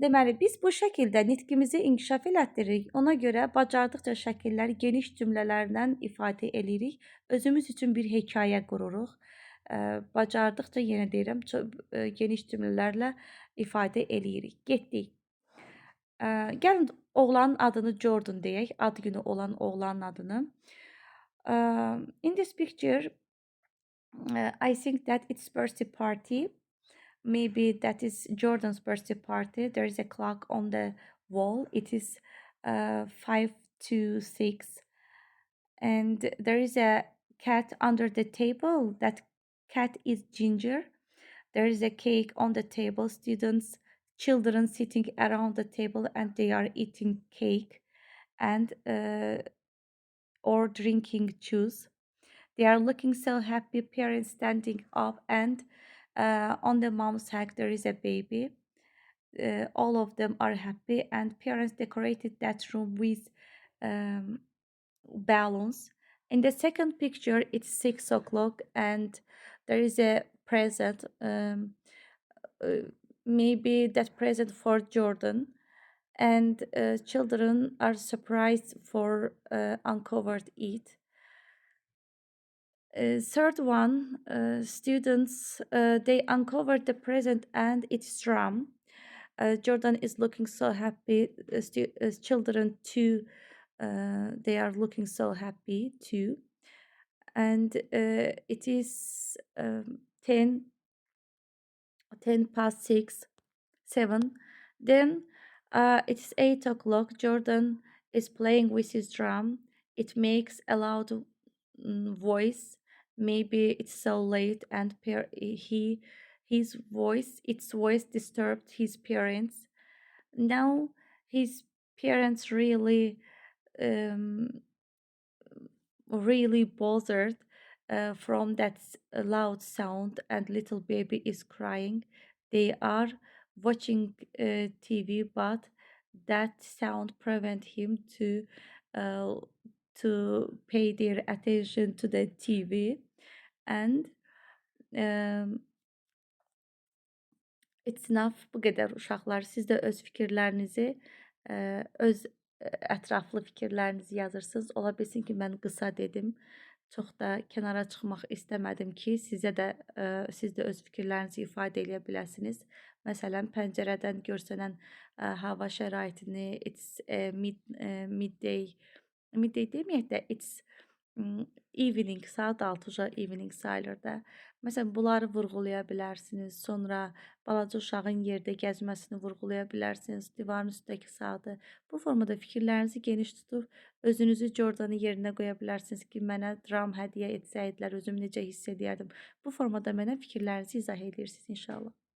Deməli, biz bu şəkildə nitqimizi inkişaf elətdiririk. Ona görə bacardıqca şəkilləri geniş cümlələrlə ifadə eləyirik. Özümüz üçün bir hekayə qururuq. Bacardıqca yenə deyirəm, geniş cümlələrlə ifadə eləyirik. Getdik. Gəlin oğlanın adını Jordan deyək. Ad günü olan oğlanın adını. In this picture, I think that it's birthday party. Maybe that is Jordan's birthday party. There is a clock on the wall. It is 5 to 6. And there is a cat under the table. That cat is Ginger. There is a cake on the table. Children sitting around the table and they are eating cake and or drinking juice. They are looking so happy. Parents standing up and on the mom's hack there is a baby. All of them are happy and parents decorated that room with balloons. In the second picture it's 6 o'clock and there is a present, maybe that present for Jordan, and children are surprised for uncovered it. Third one, students, they uncovered the present and it's drum. Jordan is looking so happy. Children too, they are looking so happy too. And it is 10 past 6, 7. Then it's 8 o'clock. Jordan is playing with his drum. It makes a loud voice. Maybe it's so late and its voice disturbed his parents. Now his parents really bothered from that loud sound, and little baby is crying. They are watching TV, but that sound prevent him to pay their attention to the TV. And it's enough. Bu qədər uşaqlar. Siz də öz fikirlərinizi, öz ətraflı fikirlərinizi yazırsınız. Ola bilsin ki, mən qısa dedim. Çox da kənara çıxmaq istəmədim ki, siz də öz fikirlərinizi ifadə edə biləsiniz. Məsələn, pəncərədən görsənən hava şəraitini, it's midday deməyək də, it's evening, saat 6 evening sayılır da. Məsələn, bunları vurğulaya bilərsiniz. Sonra balaca uşağın yerdə gəzməsini vurğulaya bilərsiniz. Divarın üstündəki saatı. Bu formada fikirlərinizi geniş tutub özünüzü Jordan'ın yerinə qoya bilərsiniz ki, mənə dram hədiyyə etsəydilər, özümü necə hiss edərdim. Bu formada mənə fikirlərinizi izah edirsiniz inşallah.